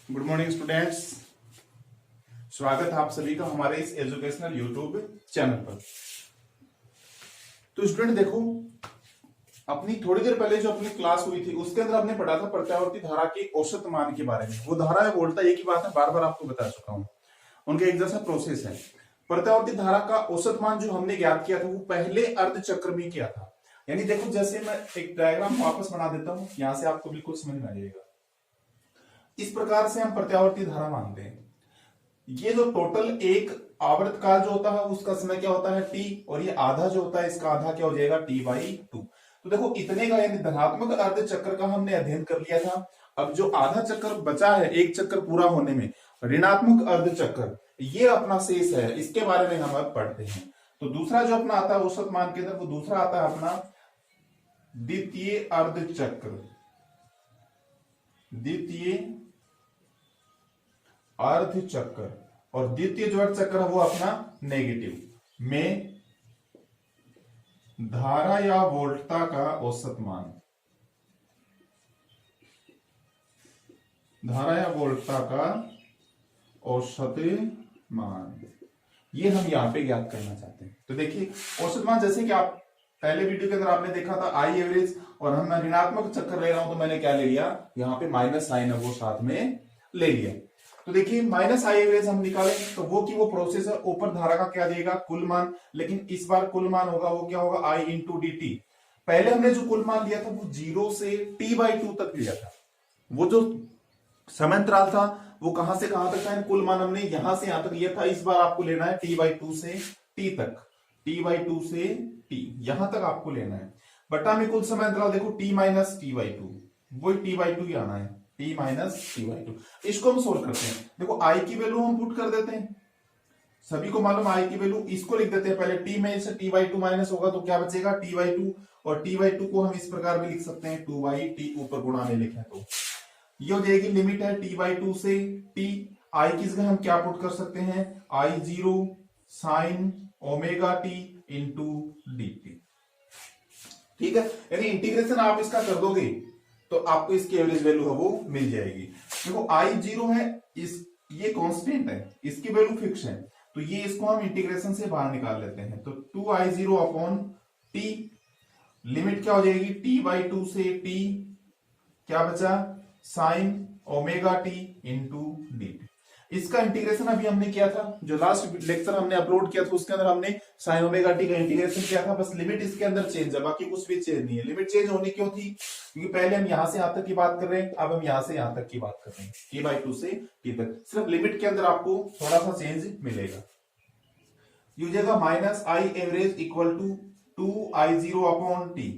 Good morning students. स्वागत है आप सभी का हमारे इस एजुकेशनल यूट्यूब चैनल पर। तो स्टूडेंट देखो, अपनी थोड़ी देर पहले जो अपनी क्लास हुई थी उसके अंदर हमने पढ़ा था प्रत्यावर्ती धारा के औसत मान के बारे में। वो धारा है वोल्टा, एक ही बात है, बार बार आपको बता चुका हूं। उनका एक जैसा प्रोसेस है। प्रत्यावर्ती धारा का औसत मान जो हमने ज्ञात किया था वो पहले अर्ध चक्र में किया था। यानी देखो, जैसे मैं एक डायग्राम वापस बना देता हूं, यहां से आपको बिल्कुल समझ में आ जाएगा। इस प्रकार से हम प्रत्यावर्ती धारा मानते हैं। ये जो टोटल एक आवर्तकाल जो होता है उसका समय क्या होता है टी, और ये आधा जो होता है इसका आधा क्या हो जाएगा टी/2। तो देखो, इतने का यानी धनात्मक अर्ध चक्र का हमने अध्ययन कर लिया था। अब जो आधा चक्र बचा है एक चक्र पूरा होने में, ऋणात्मक अर्ध चक्र, ये अपना शेष है। इसके बारे में हम अब पढ़ते हैं। तो दूसरा जो अपना आता है औसत मान के अंदर, वो दूसरा आता है अपना द्वितीय अर्ध चक्र। द्वितीय अर्ध चक्र, और द्वितीय जो अर्ध चक्र है वो अपना नेगेटिव में धारा या वोल्टता का औसत मान, धारा या वोल्टता का औसत मान, ये हम यहां पे ज्ञात करना चाहते हैं। तो देखिए, औसत मान जैसे कि आप पहले वीडियो के अंदर आपने देखा था आई एवरेज, और हम ऋणात्मक चक्कर ले रहा हूं तो मैंने क्या ले लिया, यहां पे माइनस साइन है वो साथ में ले लिया। तो देखिए, माइनस आई एवरेज हम निकालें तो वो की वो प्रोसेस है, ऊपर धारा का क्या देगा कुल मान, लेकिन इस बार कुल मान होगा वो क्या होगा आई इंटू डी टी। पहले हमने जो कुल मान लिया था वो 0 से t/2 तक लिया था। वो जो समयांतराल था वो कहां से कहां तक था, कुल मान हमने यहां से यहां तक लिया था। इस बार आपको लेना है t/2 से t तक, t/2 से t यहां तक आपको लेना है। बटा में कुल समयांतराल देखो t माइनस t/2, वही t/2 ही आना है, t माइनस t/2। इसको हम सोल्व करते हैं। देखो, i की वैल्यू हम पुट कर देते हैं, सभी को मालूम i की वैल्यू, इसको लिख देते हैं पहले। t में से t/2 माइनस होगा तो क्या बचेगा t/2, और t/2 को हम इस प्रकार भी लिख सकते हैं 2/t, ऊपर गुणा में लिखें तो ये हो जाएगी लिमिट है t/2 से t। i की जगह हम क्या पुट कर सकते हैं, I0 sine omega t into dt। ठीक है, यानी इंटीग्रेशन आप इसका कर दोगे तो आपको इसकी एवरेज वैल्यू है वो मिल जाएगी। देखो, I0 है, इस ये कांस्टेंट है, इसकी वैल्यू फिक्स है, तो ये इसको हम इंटीग्रेशन से बाहर निकाल लेते हैं। तो 2I0 अपॉन t, लिमिट क्या हो जाएगी t/2 से t, क्या बचा sine omega T into D. इसका इंटीग्रेशन अभी हमने किया था, जो लास्ट लेक्चर हमने अपलोड किया था उसके अंदर हमने साइन ओमेगा टी का इंटीग्रेशन किया था। बस लिमिट इसके अंदर चेंज है, बाकी कुछ भी चेंज नहीं है। लिमिट चेंज होनी क्यों थी, क्योंकि पहले हम यहां से यहां तक की बात कर रहे हैं, अब हम यहां से यहां तक की बात कर रहे हैं, t/2 से t तक। सिर्फ लिमिट के अंदर आपको थोड़ा सा चेंज मिलेगा। ये जगह minus I average equal to 2I0 upon T.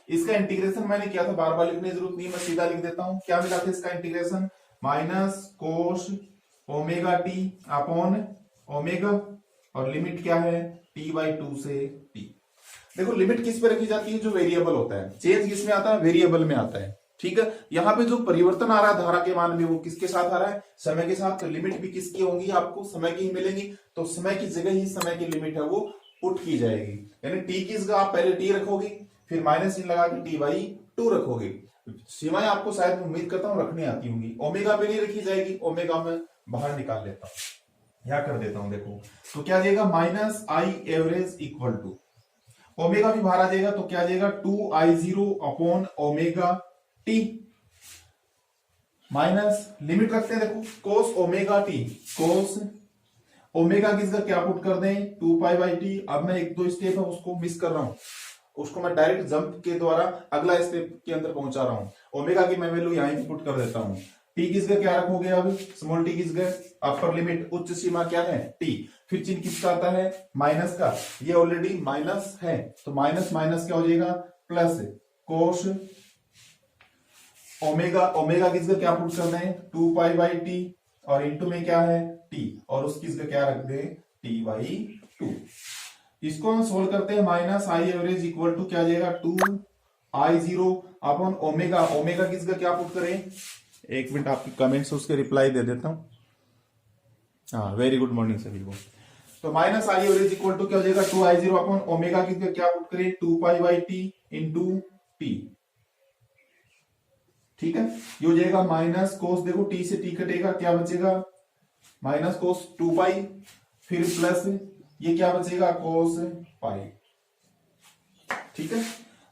इसका इंटीग्रेशन मैंने किया था, बार बार लिखने की जरूरत नहीं, मैं सीधा लिख देता हूं। क्या मिला था इसका integration, minus cos omega T upon omega, और लिमिट क्या है t/2 से t। देखो, लिमिट किस पे रखी जाती है, जो वेरिएबल होता है। चेंज किस में आता है, वेरिएबल में आता है। ठीक है, यहाँ पे जो परिवर्तन आ रहा है धारा के मान में वो किसके साथ आ रहा है, समय के साथ। तो लिमिट भी किसकी होंगी, आपको समय की ही मिलेंगी। तो समय की जगह ही समय की लिमिट है वो पुट की जाएगी। यानी t की जगह आप पहले t रखोगे, फिर माइनस चिन्ह लगा के t/2 रखोगे। सीमाएं आपको शायद उम्मीद करता हूं रखनी आती होंगी। ओमेगा पे नहीं रखी जाएगी, ओमेगा में बाहर निकाल लेता हूं, या कर देता हूं। देखो, तो क्या जाएगा minus I average equal to, omega भी बाहर आ जाएगा तो क्या जाएगा 2I0 upon omega T, minus limit रखते हैं। देखो, cos omega T, cos omega की जगह क्या पुट कर दें 2π/t। अब मैं एक दो स्टेप है उसको मिस कर रहा हूं, उसको मैं डायरेक्ट जंप के द्वारा अगला स्टेप के अंदर पहुंचा रहा हूं। ओमेगा की मैं वैल्यू यहां पे पुट कर देता हूं। टी की जगह क्या रखोगे, अब स्मॉल टी की जगह अपर लिमिट, उच्च सीमा क्या है टी, फिर चिन्ह किसका आता है माइनस का, ये ऑलरेडी माइनस है तो माइनस माइनस क्या हो जाएगा प्लस कोस ओमेगा। ओमेगा की जगह क्या पुट कर दें 2π/t, और इंटू में क्या है t, और उसकी जगह क्या रख दें t/2। इसको हम सोल्व करते हैं, minus I average equal to क्या जाएगा 2I0 अपॉन ओमेगा। ओमेगा की जगह क्या पुट करें, एक मिनट आपकी कमेंट्स उसके रिप्लाई दे देता हूं। हाँ, वेरी गुड मॉर्निंग सभी को। तो minus I average equal to क्या हो जाएगा 2I0 अपॉन ओमेगा की जगह क्या पुट करें 2π/t इंटू टी। ठीक है, ये हो जाएगा माइनस कोस, देखो टी से टी कटेगा, क्या बचेगा माइनस कोस 2 पाई, फिर प्लस ये क्या बचेगा कोस पाई। ठीक है,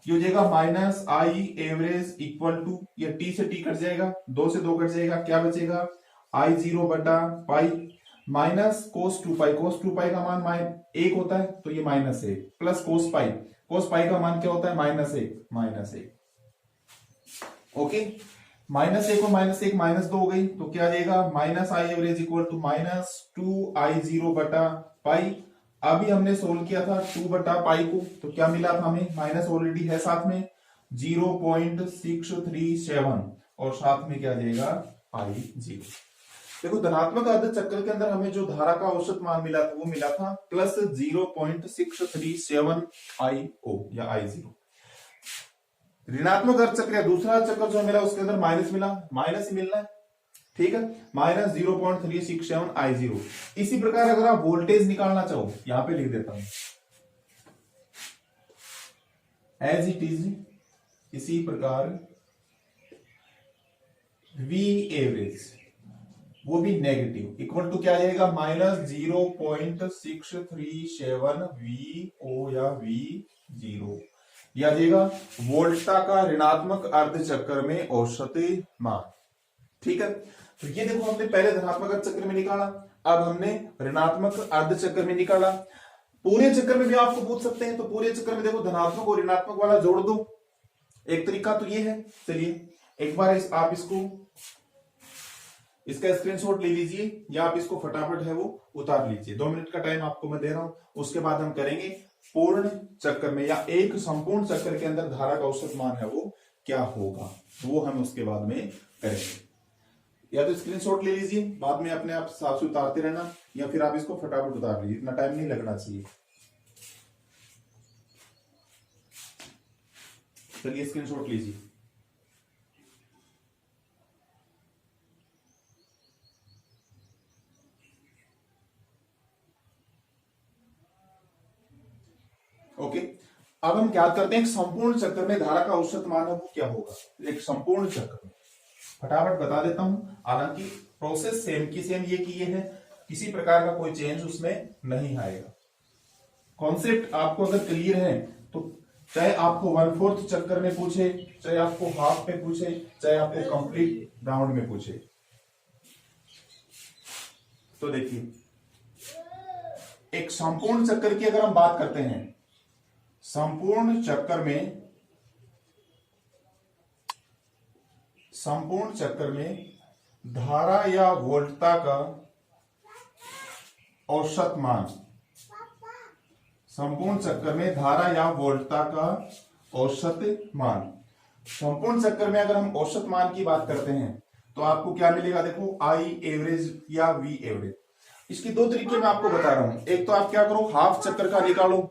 ये हो जाएगा minus I average equal to, ये टी से टी कट जाएगा, 2 से 2 कट जाएगा, क्या बचेगा आई 0 बटा पाई माइनस कोस 2 पाई, कोस 2 पाई का मान 1 होता है तो ये माइनस 1 प्लस कोस पाई का मान क्या होता है माइनस 1। ओके, माइनस 1 और माइनस 1 माइनस 2 हो गई, तो क्या आ जाएगा minus I average equal to minus 2i0 बटा पाई। अभी हमने सोल्व किया था 2 बटा पाई को, तो क्या मिला था हमें, माइनस ऑलरेडी है साथ में 0.637 और साथ में क्या जाएगा i0। देखो धनात्मक अर्ध चक्र के अंदर हमें जो धारा का औसत मान मिला था वो मिला था प्लस 0.637 i0 या i0। ऋणात्मक अर्ध चक्र या दूसरा चक्र जो मिला उसके अंदर माइनस मिला, माइनस ही मिलना है, ठीक है, माइनस 0.367 i0। इसी प्रकार अगर आप वोल्टेज निकालना चाहो, यहां पे लिख देता हूं एज इट इज, इसी प्रकार V एवरेज वो भी नेगेटिव इक्वल टू क्या आ जाएगा माइनस 0.637 VO या V0, यह आ जाएगा वोल्टा का ऋणात्मक अर्ध चक्र में औसत मान। ठीक है, तो ये देखो हमने पहले धनात्मक अर्ध चक्र में निकाला, अब हमने ऋणात्मक अर्ध चक्र में निकाला। पूरे चक्र में भी आपको पूछ सकते हैं, तो पूरे चक्र में देखो धनात्मक और ऋणात्मक वाला जोड़ दो। एक तरीका तो ये है, चलिए एक बार आप इसका स्क्रीनशॉट ले लीजिए या आप इसको फटाफट है वो उतार लीजिए। 2 मिनट का टाइम आपको मैं दे रहा हूं, उसके बाद हम करेंगे पूर्ण चक्र में या एक संपूर्ण चक्र के अंदर धारा का औसत मान है वो क्या होगा, वो हम उसके बाद में करेंगे। या तो स्क्रीनशॉट ले लीजिए, बाद में अपने आप साफ से उतारते रहना, या फिर आप इसको फटाफट उतार लीजिए, इतना टाइम नहीं लगना चाहिए। चलिए स्क्रीनशॉट लीजिए। ओके, अब हम क्या करते हैं, एक संपूर्ण चक्र में धारा का औसत मान है वो क्या होगा। एक संपूर्ण चक्र में फटाफट बता देता हूं, हालांकि प्रोसेस सेम की सेम ये की है, किसी प्रकार का कोई चेंज उसमें नहीं आएगा। कॉन्सेप्ट आपको अगर क्लियर है तो चाहे आपको 1/4 चक्कर में पूछे, चाहे आपको हाफ में पूछे, चाहे आपको कंप्लीट राउंड में पूछे, तो देखिए एक संपूर्ण चक्कर की अगर हम बात करते हैं, संपूर्ण चक्कर में धारा या वोल्टता का औसत मान, संपूर्ण चक्कर में धारा या वोल्टता का औसत मान, संपूर्ण चक्कर में अगर हम औसत मान की बात करते हैं तो आपको क्या मिलेगा, देखो आई एवरेज या वी एवरेज। इसकी 2 तरीके मैं आपको बता रहा हूं, एक तो आप क्या करो हाफ चक्कर का निकालो,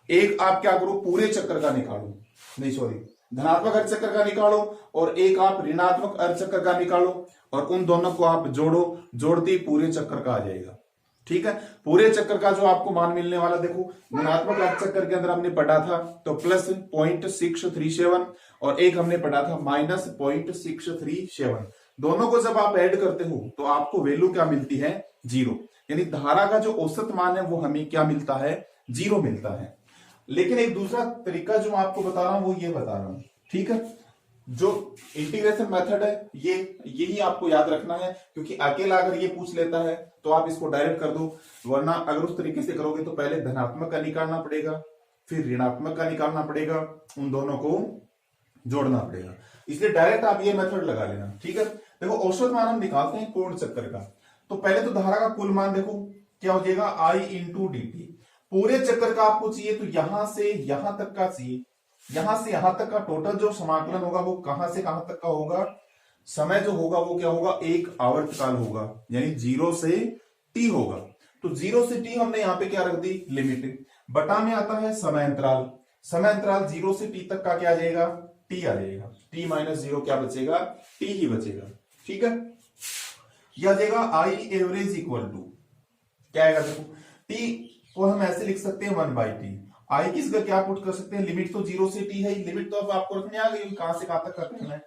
एक आप क्या करो पूरे चक्कर का निकालो, नहीं सॉरी धनात्मक अर्ध चक्र का निकालो, और एक आप ऋणात्मक अर्ध चक्र का निकालो, और उन दोनों को आप जोड़ो, जोड़ते पूरे चक्कर का आ जाएगा। ठीक है, पूरे चक्कर का जो आपको मान मिलने वाला, देखो धनात्मक अर्ध चक्कर के अंदर हमने पढ़ा था तो प्लस 0.637 और एक हमने पढ़ा था माइनस 0.637, दोनों को जब आप ऐड करते हो तो आपको वैल्यू क्या मिलती है 0, यानी धारा का जो औसत मान है वो हमें क्या मिलता है 0 मिलता है। लेकिन एक दूसरा तरीका जो मैं आपको बता रहा हूं वो ये बता रहा हूं, ठीक है, जो इंटीग्रेशन मेथड है यही आपको याद रखना है, क्योंकि अकेला अगर ये पूछ लेता है तो आप इसको डायरेक्ट कर दो, वरना अगर उस तरीके से करोगे तो पहले धनात्मक का निकालना पड़ेगा, फिर ऋणात्मक का निकालना पड़ेगा, उन दोनों को जोड़ना पड़ेगा, इसलिए डायरेक्ट आप ये मेथड लगा लेना। ठीक है, देखो औसत मान हम निकालते हैं पूर्ण चक्कर का, तो पहले तो धारा का कुल मान देखो क्या हो जाएगा I इंटू डी टी। पूरे चक्कर का आपको चाहिए तो यहां से यहां तक का चाहिए, यहां से यहां तक का टोटल जो समाकलन होगा वो कहां से कहां तक का होगा, समय जो होगा वो क्या होगा एक आवर्तकाल होगा, यानी 0 से t होगा। तो 0 से t हमने यहां पे क्या रख दी लिमिट, बटा में आता है समय अंतराल, समय अंतराल 0 से t तक का क्या आ जाएगा t आ जाएगा, t माइनस 0 क्या बचेगा t ही बचेगा। ठीक है, यह आ जाएगा आई एवरेज इक्वल टू क्या आएगा, देखो t को हम ऐसे लिख सकते हैं 1/t, आई की जगह क्या पुट कर सकते हैं, लिमिट तो 0 से t है, लिमिट तो अब आपको रखने आ गई कहां से कहां तक करना है,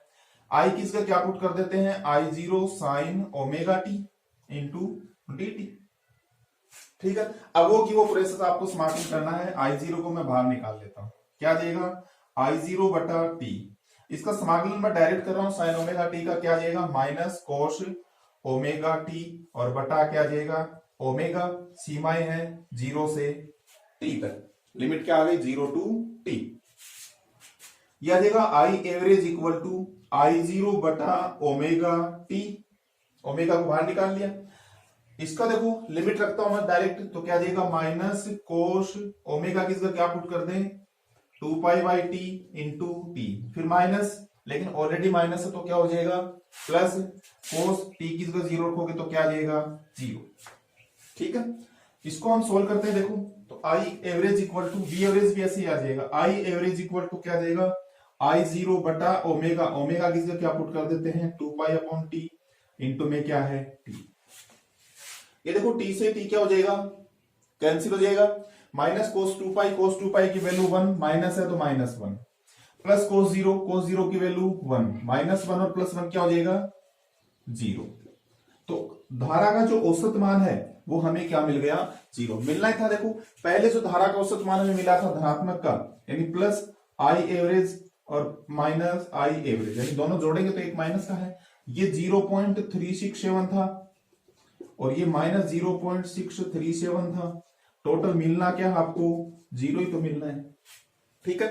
आई किसका क्या पुट कर देते हैं, I0 sine omega T into D T. ठीक है, अब वो की वो प्रोसेस आपको स्मार्टिंग करना है। I0 को मैं बाहर निकाल लेता हूं, क्या देगा I0 बटा टी, इसका समाकलन मैं डायरेक्ट कर रहा हूं, साइन ओमेगा टी का क्या जाएगा माइनस कोस ओमेगा टी और बटा क्या जाएगा ओमेगा, सीमाएं हैं 0 से टी तक, लिमिट क्या आ गई 0 टू टी। यह देगा आई एवरेज इक्वल टू I0 बटा ओमेगा टी, ओमेगा को बाहर निकाल लिया। इसका देखो लिमिट रखता हूं मैं डायरेक्ट, तो क्या देगा माइनस कोस ओमेगा किसका क्या पुट कर दें 2 pi by T into T, फिर माइनस, लेकिन ऑलरेडी माइनस है तो क्या हो जाएगा प्लस कोस टी किसका 0 रखोगे तो क्या जाएगा 0। ठीक है, इसको हम सोल्व करते हैं। देखो तो I average equal to V average भी ऐसे ही आ जाएगा, आई एवरेज इक्वल टू क्या जाएगा I0 बटा ओमेगा, ओमेगा किसका क्या पुट कर देते हैं 2 पाई अपॉन टी इंटू में क्या है टी। ये देखो टी से टी क्या हो जाएगा कैंसिल हो जाएगा, माइनस कोस 2 पाई, कोस 2 पाई की वैल्यू 1, माइनस है तो माइनस 1, प्लस कोस 0, कोस 0 की वैल्यू 1, माइनस 1 और प्लस 1 क्या हो जाएगा 0। तो धारा का जो औसत मान है वो हमें क्या मिल गया 0 मिलना ही था। देखो पहले जो धारा का औसत मान हमें मिला था धनात्मक का, यानी प्लस आई एवरेज और माइनस आई एवरेज, यानी दोनों जोड़ेंगे तो एक माइनस का है, ये 0.367 था और ये माइनस 0.637 था, टोटल मिलना क्या आपको 0 ही तो मिलना है। ठीक है,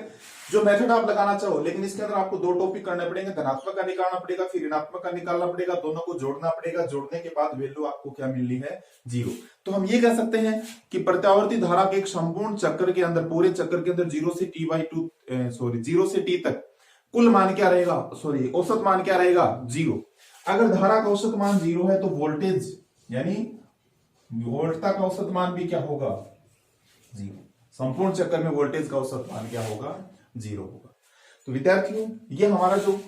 जो मेथड आप लगाना चाहो, लेकिन इसके अंदर आपको दो टॉपिक करने पड़ेंगे, धनात्मक का निकालना पड़ेगा फिर ऋणात्मक का निकालना पड़ेगा, दोनों को जोड़ना पड़ेगा, जोड़ने के बाद वैल्यू आपको क्या मिलनी है 0। तो हम ये कह सकते हैं कि प्रत्यावर्ती धारा के एक संपूर्ण चक्र के अंदर, पूरे चक्र के अंदर 0 से t तक कुल मान क्या रहेगा, औसत मान क्या रहेगा 0। अगर धारा का औसत मान 0 है तो वोल्टेज यानी वोल्टता का औसत मान भी क्या होगा 0, संपूर्ण चक्कर में वोल्टेज का औसत मान क्या होगा 0 होगा। तो विद्यार्थियों ये हमारा जो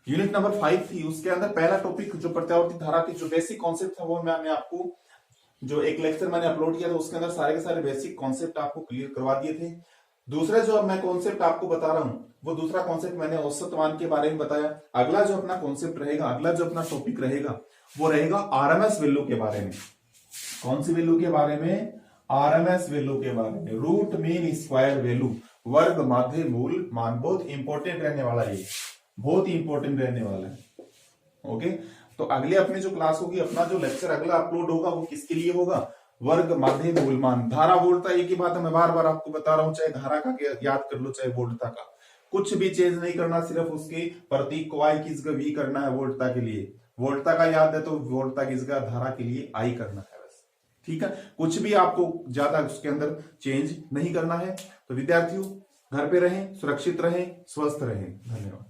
यूनिट नंबर 5 थी उसके अंदर पहला टॉपिक जो प्रत्यावर्ती धारा की जो बेसिक कॉन्सेप्ट था वो मैंने आपको जो एक लेक्चर मैंने अपलोड किया था उसके अंदर सारे के सारे बेसिक कॉन्सेप्ट आपको क्लियर करवा दिए थे। दूसरा जो अब मैं कॉन्सेप्ट आपको बता रहा हूं वो दूसरा कॉन्सेप्ट मैंने औसत मान के बारे में बताया। अगला जो अपना कॉन्सेप्ट रहेगा, अगला जो अपना टॉपिक रहेगा वो रहेगा आरएमएस वैल्यू के बारे में। कौन सी वैल्यू के बारे में, आरएमएस वैल्यू के बारे में, रूट मीन स्क्वायर वैल्यू, वर्ग माध्य मूल मान। बहुत इंपॉर्टेंट रहने वाला है, बहुत इंपॉर्टेंट रहने वाला है। ओके, तो अगले अपनी जो क्लास होगी, अपना जो लेक्चर अगला अपलोड होगा वो किसके लिए होगा, वर्ग माध्य मूल मान। धारा वोल्टता एक ही बात है, मैं बार बार आपको बता रहा हूं, चाहे धारा का याद कर लो चाहे वोल्टता का, कुछ भी चेंज नहीं करना, सिर्फ उसके प्रतीक को आई किसका वी करना है वोल्टता के लिए। वोल्टता का याद है तो वोल्टता किसका, धारा के लिए आई करना है बस। ठीक है, कुछ भी आपको ज्यादा उसके अंदर चेंज नहीं करना है। तो विद्यार्थियों घर पे रहें, सुरक्षित रहें, स्वस्थ रहें। धन्यवाद।